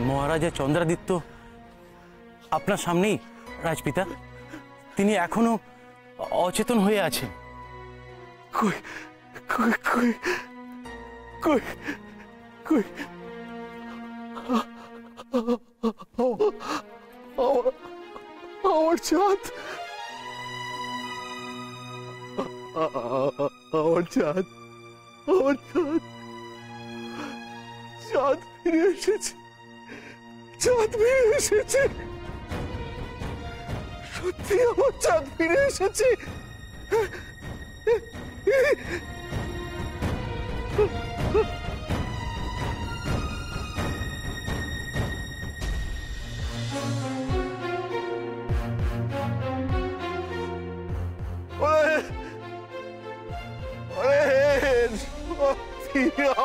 মহারাজা চন্দ্রাদিত্য আপনার সামনেই রাজপিতা, তিনি এখনো অচেতন হয়ে আছেন। কই কই কই কই কই আমার চাঁদ, আমার চাঁদ, আমার চাঁদ, চাঁদ ফিরে এসেছে, চাঁদ ফিরে এসেছে, সত্যি আমার চাঁদ ফিরে এসেছে।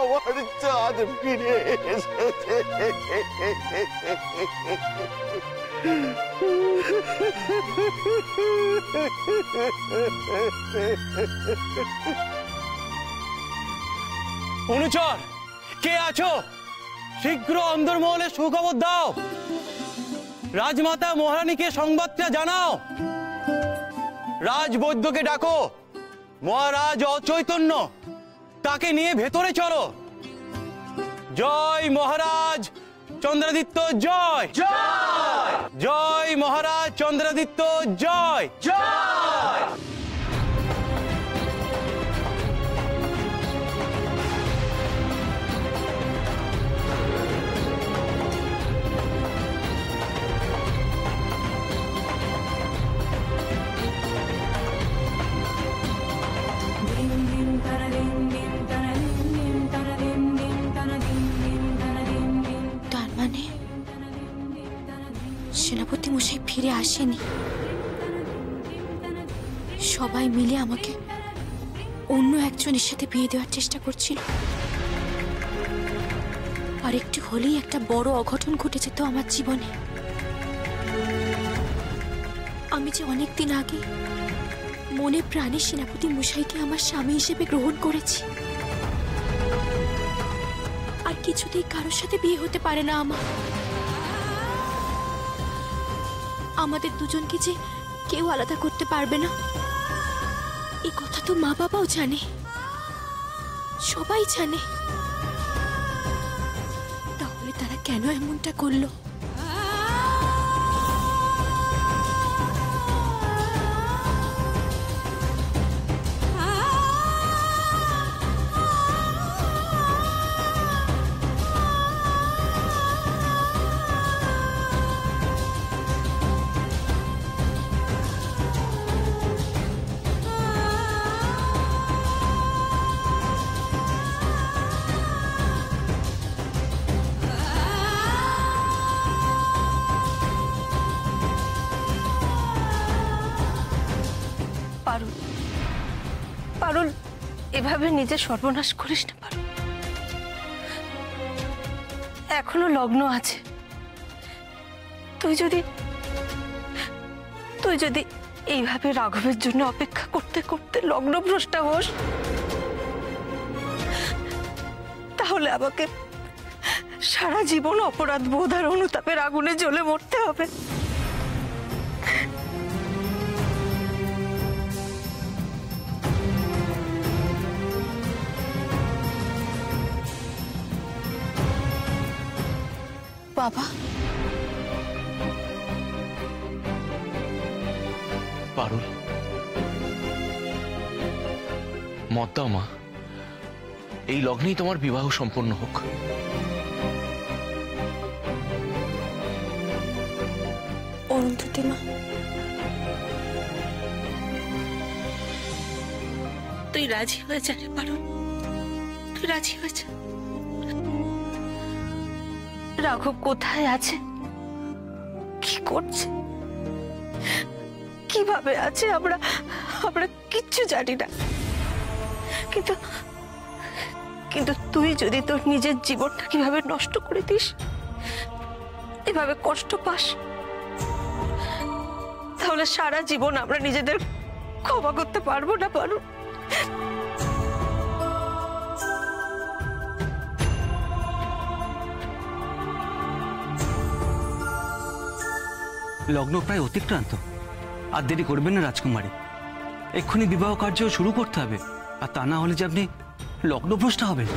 আমার চাঁদ ফিরে এসেছে। অনুচর, কে আছো? শীঘ্র অন্দরমহলে সুখবর দাও, রাজমাতা মহারানীকে সংবাদটা জানাও। রাজবৈদ্যকে ডাকো, মহারাজ অচৈতন্য, তাকে নিয়ে ভেতরে চলো। জয় মহারাজ চন্দ্রাদিত্য, জয় জয়, জয় মহারাজ চন্দ্রাদিত্য, জয় জয়। সেনাপতি মশাই ফিরে আসেনি, সবাই মিলে আমাকে অন্য একজনের সাথে বিয়ে দেওয়ার চেষ্টা করছিল। আর একটু হলেই একটা বড় অঘটন ঘটে যেত আমার জীবনে। আমি যে অনেকদিন আগে মনে প্রাণে সেনাপতি মশাইকে আমার স্বামী হিসেবে গ্রহণ করেছি, আর কিছুতেই কারোর সাথে বিয়ে হতে পারে না আমার। আমাদের দুজনকে যে কেউ আলাদা করতে পারবে না, এই কথা তো মা বাবাও জানে, সবাই জানে। তাহলে তারা কেন এমনটা করলো? পারুল, এভাবে নিজে সর্বনাশ করিস না পারুল। এখনো লগ্ন আছে, তুই যদি এইভাবে রাঘবের জন্য অপেক্ষা করতে করতে লগ্নভ্রষ্টা হোস, তাহলে আমাকে সারা জীবন অপরাধ বোধ আর অনুতাপের আগুনে জ্বলে মরতে হবে। বাবা, পারুল, মত দাও মা, এই লগ্নেই তোমার বিবাহ সম্পন্ন হোক। অরুন্ধতী মা, তুই রাজি হয়ে যা রে পারুল, তুই রাজি হয়ে যা। রাঘব কোথায় আছে, কি করছে, কিভাবে আছে, আমরা কিচ্ছু জানি না। কিন্তু তুই যদি তোর নিজের জীবনটা কিভাবে নষ্ট করে দিস, এভাবে কষ্ট পাস, তাহলে সারা জীবন আমরা নিজেদের ক্ষমা করতে পারবো না পারুল। লগ্ন প্রায় অতিক্রান্ত। আর দেরি করবেন না রাজকুমারী, এক্ষুনি বিবাহ কার্য শুরু করতে হবে, আর তা না হলে যে আপনি লগ্নভ্রষ্ট হবেন।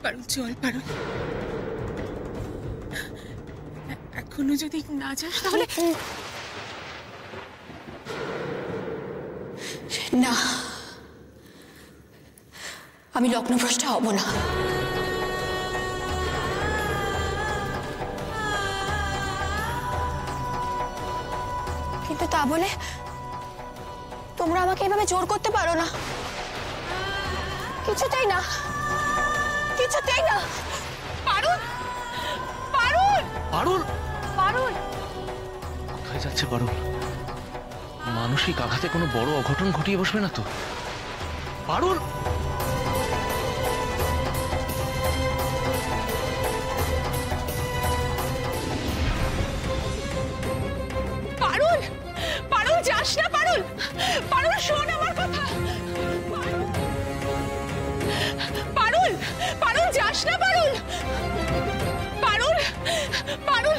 পারুল চল, পারুল। এখনো যদি না যাস তাহলে না, আমি লগ্নভ্রষ্ট হব না। কিন্তু তা বলে তোমরা আমাকে এভাবে জোর করতে পারো না, কিছুতেই না, কিছুতেই না। পারুল, পারুল, পারুল, পারুল। কোথায় যাচ্ছে পারুল? মানসিক আঘাতে কোনো বড় অঘটন ঘটিয়ে বসবে না তো? পারুল, পারুল, পারুল যাস না, পারুল, পারুল শোন আমার কথা। পারুল, পারুল যাস না, পারুল, পারুল, পারুল,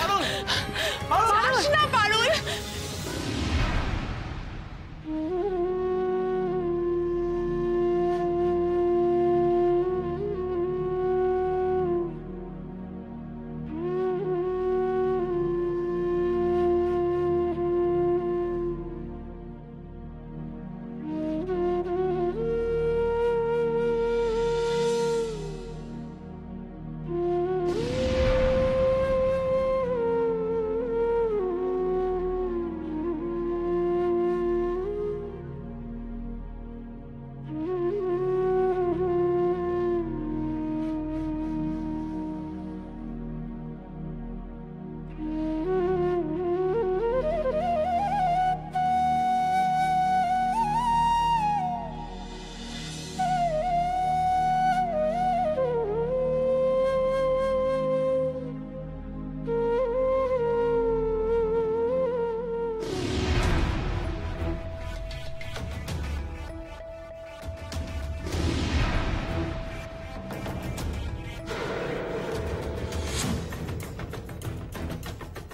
যাস না, পারুল।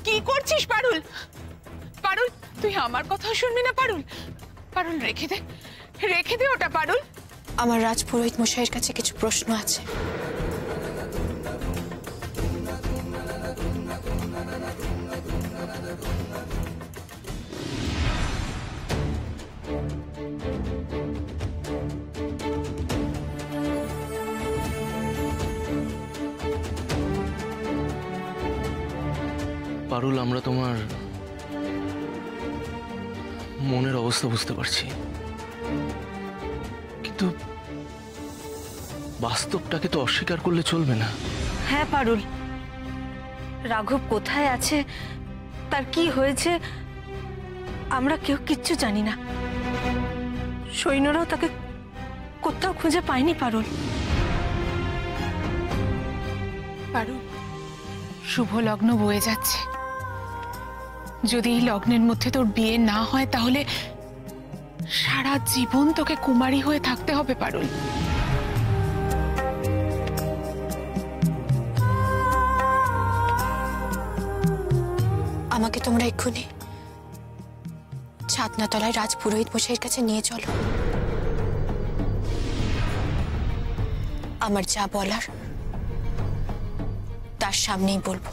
কি করছিস পারুল? পারুল তুই আমার কথা শুনবি না পারুল? পারুল রেখে দে, রেখে দে ওটা পারুল। আমার রাজপুরোহিত মশাইয়ের কাছে কিছু প্রশ্ন আছে। পারুল, আমরা তোমার মনের অবস্থা বুঝতে পারছি, কিন্তু বাস্তবটাকে তো অস্বীকার করলে চলবে না। হ্যাঁ পারুল, রাঘব কোথায় আছে, তার কি হয়েছে, আমরা কেউ কিচ্ছু জানি না। সৈন্যরাও তাকে কোথাও খুঁজে পায়নি পারুল। পারুল, শুভ লগ্ন বয়ে যাচ্ছে। যদি এই লগ্নের মধ্যে তোর বিয়ে না হয় তাহলে সারা জীবন তোকে কুমারী হয়ে থাকতে হবে পারুল। আমাকে তোমরা এক্ষুনি ছাতনাতলায় রাজপুরোহিত মশাইয়ের কাছে নিয়ে চলো। আমার যা বলার তার সামনেই বলবো।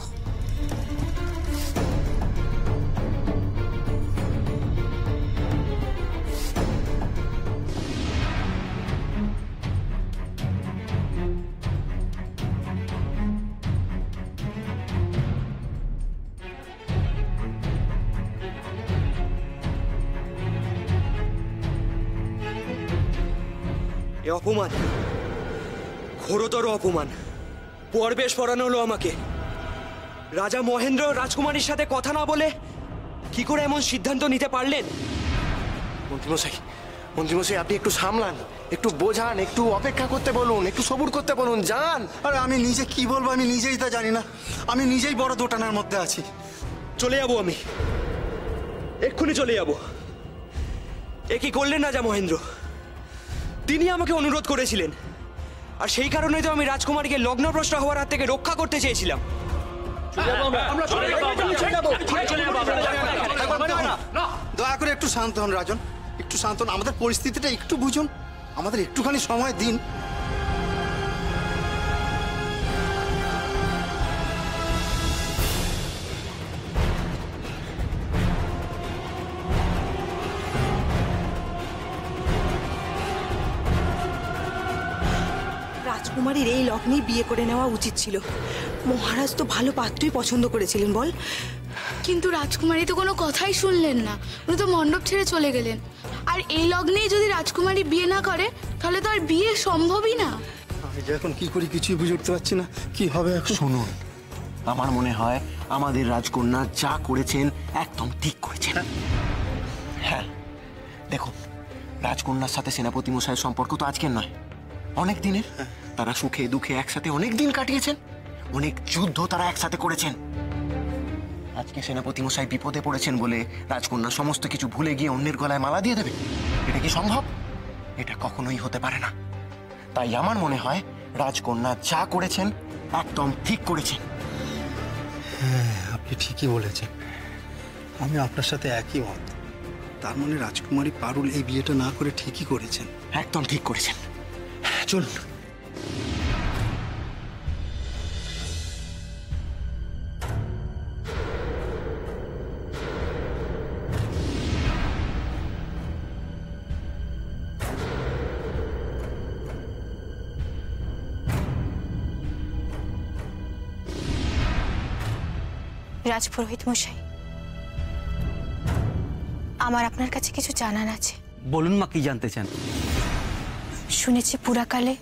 এ অপমান, ঘোরতর অপমান। পরবেশ পড়ানো হলো আমাকে। রাজা মহেন্দ্র রাজকুমারীর সাথে কথা না বলে কি করে এমন সিদ্ধান্ত নিতে পারলেন? মন্ত্রীমশাই, মন্ত্রীমশাই আপনি একটু সামলান, একটু বোঝান, একটু অপেক্ষা করতে বলুন, একটু সবুর করতে বলুন, যান। আরে আমি নিজে কি বলবো আমি নিজেই তা জানি না, আমি নিজেই বড় দোটানার মধ্যে আছি। চলে যাবো আমি, এক্ষুনি চলে যাবো। এ কি করলেন রাজা মহেন্দ্র? তিনি আমাকে অনুরোধ করেছিলেন, আর সেই কারণেই তো আমি রাজকুমারীকে লগ্নভ্রষ্ট হওয়ার হাত থেকে রক্ষা করতে চেয়েছিলাম। দয়া করে একটু শান্ত হন রাজন, একটু শান্ত হন, আমাদের পরিস্থিতিটা একটু বুঝুন, আমাদের একটুখানি সময় দিন। রাজকুমারীর এই লগ্নেই বিয়ে করে নেওয়া উচিত ছিল। মহারাজ তো ভালো পাত্রই পছন্দ করেছিলেন বল। কিন্তু রাজকুমারী তো কোনো কথাই শুনলেন না, উনি তো মণ্ডপ ছেড়ে চলে গেলেন। আর এই লগ্নেই যদি রাজকুমারী বিয়ে না করে তাহলে তো আর বিয়ে সম্ভবই না। আমি যে এখন কি করি কিছুই বুঝে উঠতে পারছি না, কি হবে এখন। শুনুন, আমার মনে হয় আমাদের রাজকন্যা যা করেছেন একদম ঠিক করেছেন। হ্যাঁ দেখো, রাজকন্যার সাথে সেনাপতি মশাইয়ের সম্পর্ক তো আজকের নয়, অনেক দিনের। তারা সুখে দুঃখে একসাথে অনেক দিন কাটিয়েছেন, অনেক যুদ্ধ তারা একসাথে করেছেন। আজকে সেনাপতি মশাই বিপদে পড়েছেন বলে রাজকন্যা সমস্ত কিছু ভুলে গিয়ে অন্যের গলায় মালা দিয়ে দেবে? এটা কি সম্ভব? এটা কখনোই হতে পারে না। তাই আমার মনে হয় রাজকন্যা যা করেছেন একদম ঠিক করেছেন। হ্যাঁ আপনি ঠিকই বলেছেন, আমি আপনার সাথে একই মত। তার মানে রাজকুমারী পারুল এই বিয়েটা না করে ঠিকই করেছেন। একদম ঠিক করেছেন। চলুন। রাজপুরোহিত মশাই, আমার আপনার কাছে কিছু জানার আছে। বলুন মা, কি জানতে চান? শুনেছি পুরাকালে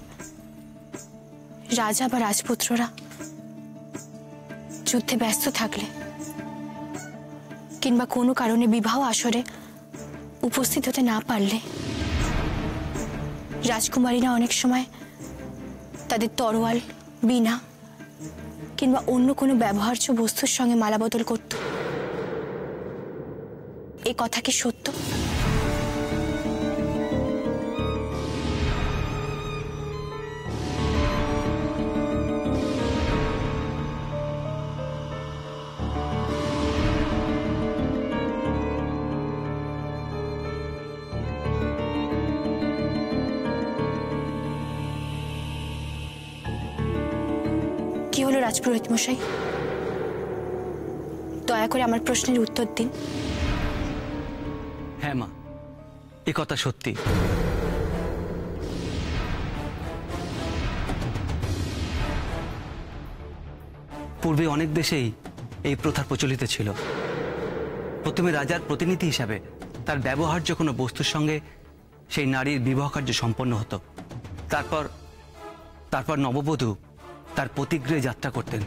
রাজা বা রাজপুত্ররা যুদ্ধে ব্যস্ত থাকলে কিংবা কোনো কারণে বিবাহ আসরে উপস্থিত হতে না পারলে রাজকুমারীরা অনেক সময় তাদের তরোয়াল, বীণা কিংবা অন্য কোনো ব্যবহার্য বস্তুর সঙ্গে মালাবদল করত। এই কথা কি সত্য? কি হলো রাজপুরোহিত মশাই? দয়া করে আমার প্রশ্নের উত্তর দিন। হ্যাঁ মা, এ কথা সত্যি। পূর্বে অনেক দেশেই এই প্রথা প্রচলিত ছিল। প্রথমে রাজার প্রতিনিধি হিসাবে তার ব্যবহার্য কোনো বস্তুর সঙ্গে সেই নারীর বিবাহ কার্য সম্পন্ন হতো। তারপর নববধূ তার পতিগৃহে যাত্রা করতেন।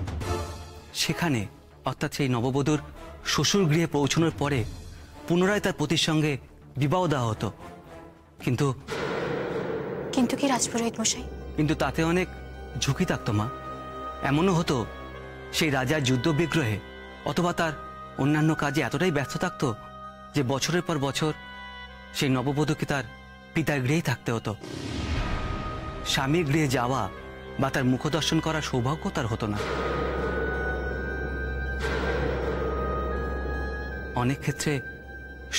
সেখানে অর্থাৎ সেই নববধূর শ্বশুর গৃহে পৌঁছানোর পরে পুনরায় তার পতির সঙ্গে বিবাহ দেওয়া হতো। কিন্তু কি রাজপুরোহিত মশাই? কিন্তু তাতে অনেক ঝুঁকি থাকতো মা। এমনও হতো সেই রাজার যুদ্ধ বিগ্রহে অথবা তার অন্যান্য কাজে এতটাই ব্যস্ত থাকতো যে বছরের পর বছর সেই নববধূকে তার পিতার গৃহেই থাকতে হতো। স্বামীর গৃহে যাওয়া বা তার মুখদর্শন করার সৌভাগ্য তার হতো না। অনেক ক্ষেত্রে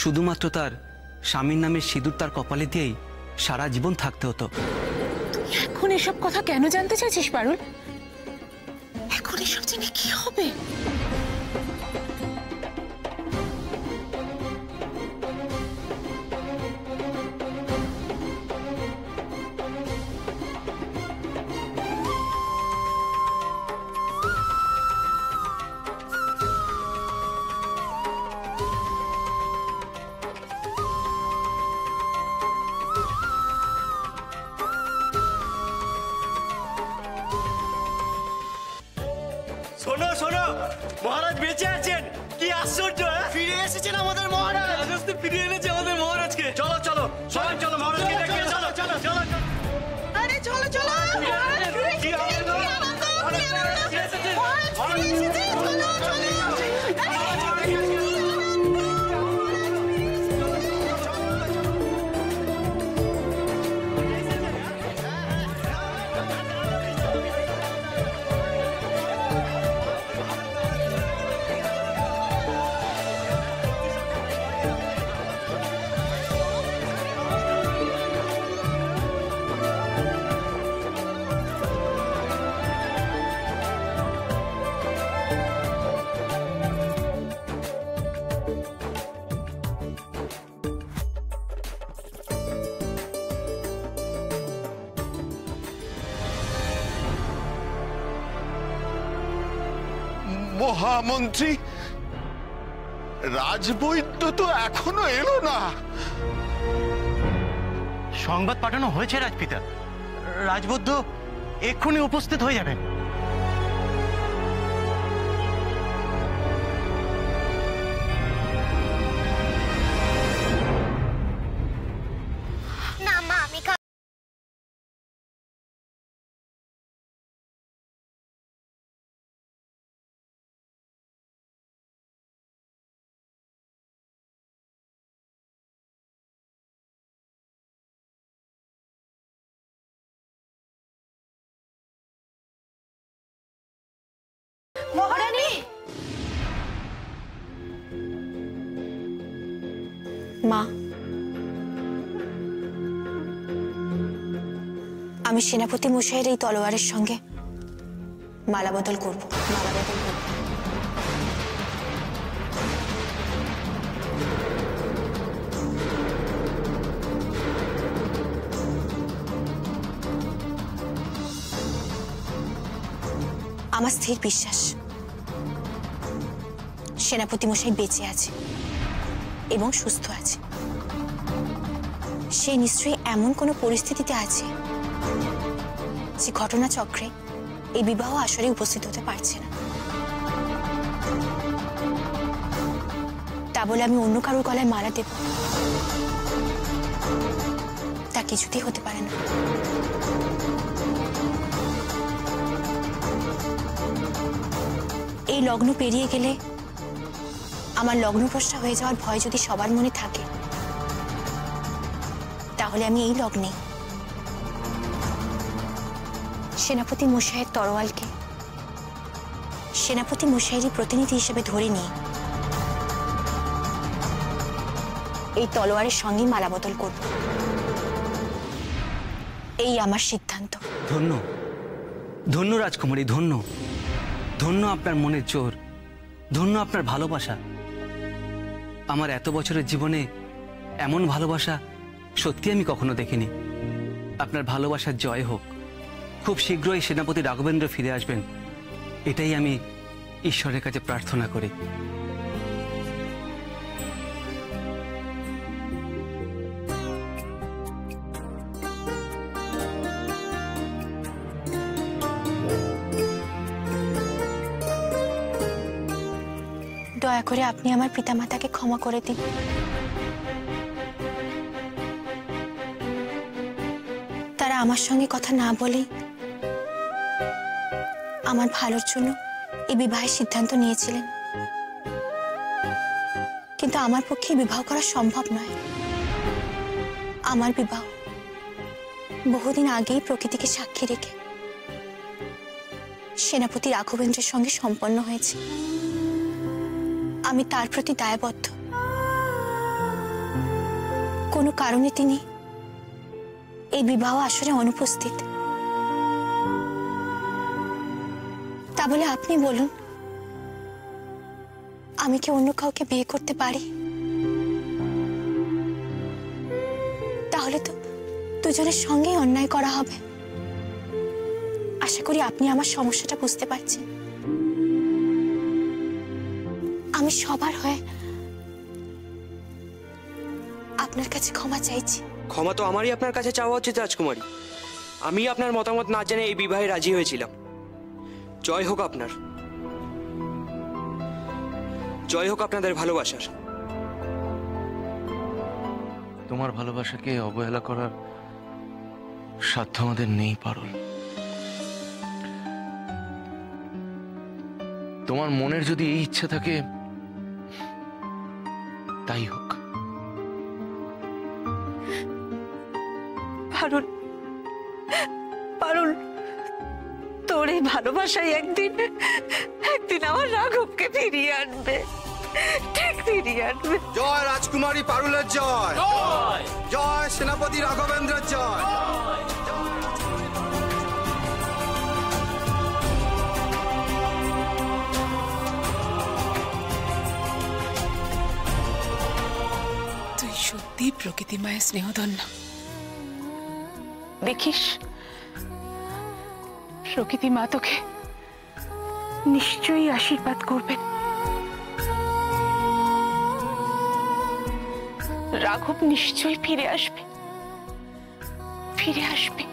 শুধুমাত্র তার স্বামীর নামের সিঁদুর তার কপালে দিয়েই সারা জীবন থাকতে হতো। এখন এসব কথা কেন জানতে চাইছিস পারুল? এখন এসব জেনে কি হবে? শোনো শোনো, মহারাজ বেঁচে আছেন। কি আশ্চর্য! ফিরে এসেছেন আমাদের মহারাজ। ফিরে এনেছে আমাদের মহারাজকে। চলো চলো সবাই চলো। মহামন্ত্রী, রাজবৈদ্য তো এখনো এলো না। সংবাদ পাঠানো হয়েছে রাজপিতা, রাজবৈদ্য এক্ষুনি উপস্থিত হয়ে যাবেন। না মা, আমি মহারানী, মা, আমি সেনাপতি মশাইয়ের এই তলোয়ারের সঙ্গে মালা বদল করব। আমার স্থির বিশ্বাস সেনাপতি মশাই বেঁচে আছে এবং সুস্থ আছে। সে নিশ্চয়ই এমন কোনো পরিস্থিতিতে আছে যে ঘটনাচক্রে এই বিবাহ আসরে উপস্থিত হতে পারছে না। তা বলে আমি অন্য কারোর গলায় মালা দেব, তা কিছুতেই হতে পারে না। এই লগ্ন পেরিয়ে গেলে আমার লগ্নভ্রষ্টা হয়ে যাওয়ার ভয় যদি সবার মনে থাকে, তাহলে আমি এই লগ্নে সেনাপতি মশাইয়ের তরোয়ালকে সেনাপতি মশাইয়েরই প্রতিনিধি হিসেবে ধরে নিয়ে এই তলোয়ারের সঙ্গে মালা বদল করব। এই আমার সিদ্ধান্ত। ধন্য ধন্য রাজকুমারী, ধন্য ধন্য আপনার মনের জোর, ধন্য আপনার ভালোবাসা। আমার এত বছরের জীবনে এমন ভালোবাসা সত্যি আমি কখনো দেখিনি। আপনার ভালোবাসার জয় হোক। খুব শীঘ্রই সেনাপতি রাঘবেন্দ্র ফিরে আসবেন, এটাই আমি ঈশ্বরের কাছে প্রার্থনা করি। দয়া করে আপনি আমার পিতামাতাকে ক্ষমা করে দিন। তারা আমার সঙ্গে কথা না বলেই আমার ভালোর জন্য এই বিবাহের সিদ্ধান্ত নিয়েছিলেন, কিন্তু আমার পক্ষে বিবাহ করা সম্ভব নয়। আমার বিবাহ বহুদিন আগেই প্রকৃতিকে সাক্ষী রেখে সেনাপতি রাঘবেন্দ্রের সঙ্গে সম্পন্ন হয়েছে। আমি তার প্রতি দায়বদ্ধ। কোনো কারণে তিনি এই বিবাহ আসরে অনুপস্থিত। তা বলে আপনি বলুন, আমি কি অন্য কাউকে বিয়ে করতে পারি? তাহলে তো দুজনের সঙ্গেই অন্যায় করা হবে। আশা করি আপনি আমার সমস্যাটা বুঝতে পারছেন। আমি সবার হয়ে আপনার কাছে ক্ষমা চাইছি। ক্ষমা তো আমারই আপনার কাছে চাওয়া উচিত রাজকুমারী। আমি আপনার মতামত না জেনে এই বিবাহে রাজি হয়েছিলাম। জয় হোক আপনার, জয় হোক আপনাদের ভালোবাসার। তোমার ভালোবাসাকে অবহেলা করার সাধ্য আমাদের নেই পারুল। তোমার মনের যদি এই ইচ্ছা থাকে তাই হোক। পারুল, পারুল, তোর এই ভালোবাসাই একদিন আমার রাঘবকে ফিরিয়ে আনবে, ঠিক ফিরিয়ে আনবে। জয় রাজকুমারী পারুলের জয়, জয় সেনাপতি রাঘবেন্দ্রের জয়। তুই সত্যি প্রকৃতি মায়ের স্নেহধন্য। দেখিস প্রকৃতি মা তোকে নিশ্চয়ই আশীর্বাদ করবেন। রাঘব নিশ্চয়ই ফিরে আসবে, ফিরে আসবে।